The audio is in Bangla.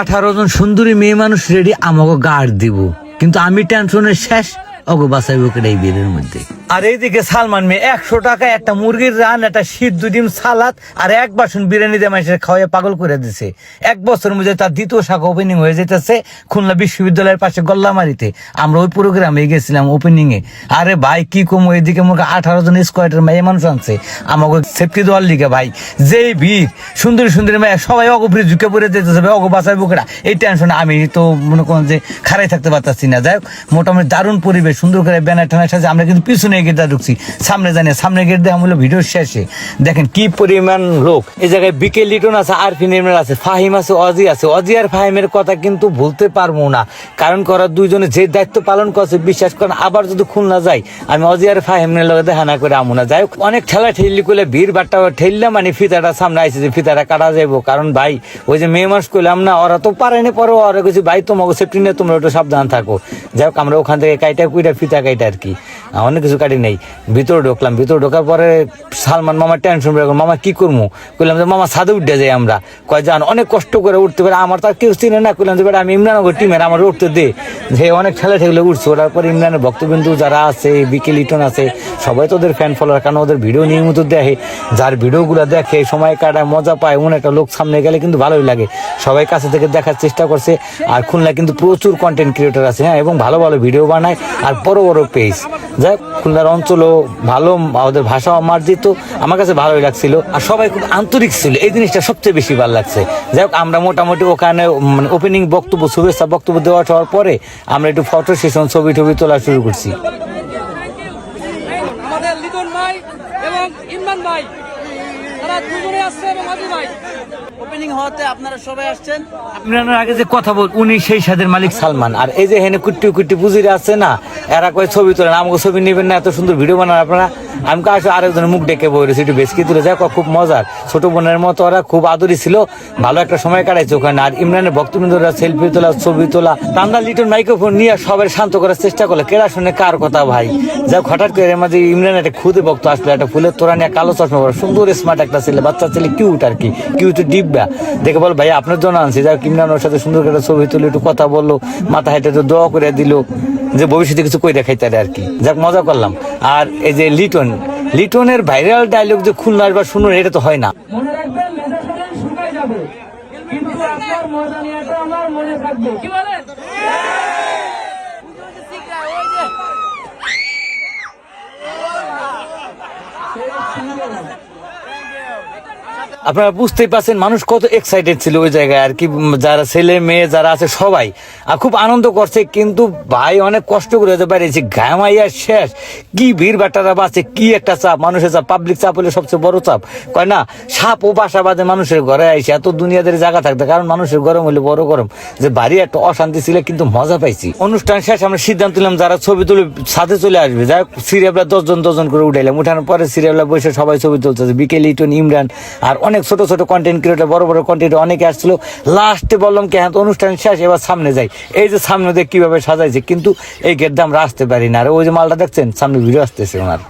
18 জন সুন্দরী মেয়ে মানুষ রেডি আমাকে গার্ড দিব, কিন্তু আমি টেনশনের শেষ। অগো বাঁচাইব কেটে এই বিয়ের মধ্যে। আর এইদিকে সালমান মেয়ে 100 টাকা একটা মুরগির রান, একটা সিদ্ধ ডিম সালাদ আর এক বাসন বিরিয়ানি দিয়ে মানুষের খাওয়াই পাগল করে দিছে। 1 বছরের মধ্যে তার দ্বিতীয় শাখা ওপেনিং হয়ে যেতেছে খুলনা বিশ্ববিদ্যালয়ের পাশে গল্লামারিতে। আমরা ওই প্রোগ্রামে গেছিলাম ওপেনিং এ। আরে ভাই কি কম, এদিকে মুখে 18 জন স্কোয়াডের মেয়ে মানুষ আনছে আমাকে সেফটি দেওয়ার লিগে। ভাই যেই ভিড়, সুন্দরী সুন্দরী মেয়ে সবাই অগভীর ঝুঁকে পড়ে যেতেছে, অগ বাঁচাই বুকেরা। এই টেনশনে আমি তো মনে করেন যে খারাই থাকতে পারতাছি না। যাই হোক, মোটামুটি দারুণ পরিবেশ, সুন্দর করে ব্যানার ট্যানার সাথে আমরা কিন্তু পিছনে গেটটা ঢুকছি, সামনে জানি সামনে গেট দিয়ে আমরা ভিডিও শেষে দেখেন কি পরিমাণ লোক। এই জায়গায় বিকে লিটন আছে, আর ফিনেমের আছে, ফাহিম আছে, অজি আছে। অজি আর ফাহিমের কথা কিন্তু ভুলতে পারবো না, কারণ করার দুইজনে যে দায়িত্ব পালন করছে বিশ্বাস করেন। আবার যদি খুলনা যাই আমি অজি আর ফাহিমের লগে দেখা না করে আমু না। যাই হোক, অনেক ঠেলা ঠেলি করলে ভিড় বাট্টা ঠেললাম, মানে ফিতাটা সামনে আইসে যে ফিতাটা কাটা যাবো। কারণ ভাই ওই যে মেয়ে মানুষ করলাম না, ওরা তো পারেনি, পরে ওরা কিছু ভাই তোমাকে সেফটি নিয়ে তোমরা একটু সাবধান থাকো। যাই হোক, আমরা ওখান থেকে কাইটা কুইটা ফিতা কাইটা আর কি, অনেক কিছু কাটি নেই। ভিতরে ঢুকলাম, ভিতরে ঢোকার পরে সালমান মামা টেনশন করে, মামা কি করবো? কইলাম যে মামা ছাদে উঠে যাই আমরা। কয় যান, অনেক কষ্ট করে উঠতে পারে, আমার তার কেউ চিনে না। কইলাম যে আমি ইমরানগর টিমের, আমার উঠতে দে। যে অনেক ঠেলে ঠেলে উঠছে। ওটার পর ইমরানের ভক্তবিন্দু যারা আছে, বিকে লিটন আছে, সবাই তো ওদের ফ্যান ফলোয়ার, কারণ ওদের ভিডিও নিয়মিত দেখে। যার ভিডিওগুলো দেখে সময় কাটায়, মজা পায়, এমন একটা লোক সামনে গেলে কিন্তু ভালোই লাগে। সবাই কাছে থেকে দেখার চেষ্টা করছে। আর খুলনা কিন্তু প্রচুর কন্টেন্ট ক্রিয়েটর আছে, হ্যাঁ, এবং ভালো ভালো ভিডিও বানায় আর বড় বড় পেজ। যাই খুলনার অঞ্চলও ভালো, ওদের ভাষাও মার্জিত, আমার কাছে ভালোই লাগছিল। আর সবাই খুব আন্তরিক ছিল, এই জিনিসটা সবচেয়ে বেশি ভালো লাগছে। যাই হোক, আমরা মোটামুটি ওখানে মানে ওপেনিং বক্তব্য, শুভেচ্ছা বক্তব্য দেওয়া হওয়ার পরে আমরা একটু ফটো সেশন, ছবি টবি তোলা শুরু করছি। আমাদের লিটন ভাই এবং ইমরান ভাই তারা দুজনে আসছে এবং অজি ভাই ওপেনিং হওয়াতে আপনারা সবাই আসছেন। ইমরানের আগে যে কথা বল, উনি সেই স্বাদের মালিক সালমান। আর এই যে হেনে কুট্টি কুট্টি পুজিরে আছে না, এরা কয় ছবি তোলেন, আমাকে ছবি নেবেন না, এত সুন্দর ভিডিও বানান আপনারা। আমি কাছে আরেকজনের মুখ ডেকে বলেছি একটু বেশকি তুলে, যাক খুব মজার, ছোট বোনের মতো ওরা খুব আদরি ছিল, ভালো একটা সময় কাটাইছে ওখানে। আর ইমরানের ভক্তবৃন্দরা সেলফি তোলা, ছবি তোলা। আমরা লিটন মাইক্রোফোন নিয়ে সবাই শান্ত করার চেষ্টা করলো, কেরা শুনে কার কথা ভাই। যাক, হঠাৎ করে এর মাঝে ইমরান একটা খুদে ভক্ত আসলো, একটা ফুলের তোরা নিয়ে, কালো চশমা পরা, সুন্দর স্মার্ট একটা ছেলে, বাচ্চা ছেলে, কিউট আর কি, কিউট ডিব্বা দেখে বল ভাই আপনার জন্য আনছি। যাক, ইমরান ওর সাথে সুন্দর করে ছবি তুলে একটু কথা বললো, মাথা হেঁটে একটু দোয়া করে দিল যে ভবিষ্যতে কিছু কই দেখাইতে আর কি। যাক, মজা করলাম। আর এই যে লিটনের ভাইরাল ডায়লগ যে খুলনা আসবার শুনুন, এটা তো হয় না। মনে রাখবেন মেজাজটা শুকায় যাবে, কিন্তু আপনার মজা নিয়েটা আমার মনে থাকবে। কি বলেন? আপনারা বুঝতেই পারছেন মানুষ কত এক্সাইটেড ছিল ওই জায়গায় আর কি, যারা ছেলে মেয়ে যারা আছে সবাই আর খুব আনন্দ করছে। কিন্তু ভাই অনেক কষ্ট করে বেরিয়েছি, ঘামাইয়া শেষ। কি ভিড় বাট্টারা বাঁচে, কি একটা চাপ, মানুষের চাপ, পাবলিক চাপ হলে সবচেয়ে বড় চাপ। কয় না, সাপ ও বাসা বাঁধে মানুষের ঘরে আইসে, এত দুনিয়াদের জায়গা থাকতে, কারণ মানুষের গরম হলে বড় গরম, যে বাড়ি একটা অশান্তি ছিল, কিন্তু মজা পাইছি। অনুষ্ঠান শেষ আমরা সিদ্ধান্ত নিলাম যারা ছবি তুলে সাথে চলে আসবে। যাই হোক, সিরিয়ালরা 10 জন করে উঠাইলাম। উঠানোর পরে সিরিয়ালরা বসে সবাই ছবি তুলতেছে, বিকে লিটন, ইমরান আর অনেক ছোট ছোট কন্টেন্ট ক্রিয়েটর, বড় বড় কন্টেন্ট অনেকে আসছিল। লাস্টে বললাম কি, হ্যাঁ অনুষ্ঠান শেষ, এবার সামনে যাই। এই যে সামনে দিয়ে কিভাবে সাজাইছে, কিন্তু এই গেট দিয়ে আমরা আসতে পারি না। আর ওই যে মালটা দেখছেন সামনে ভিডিও আসতেছে ওনার।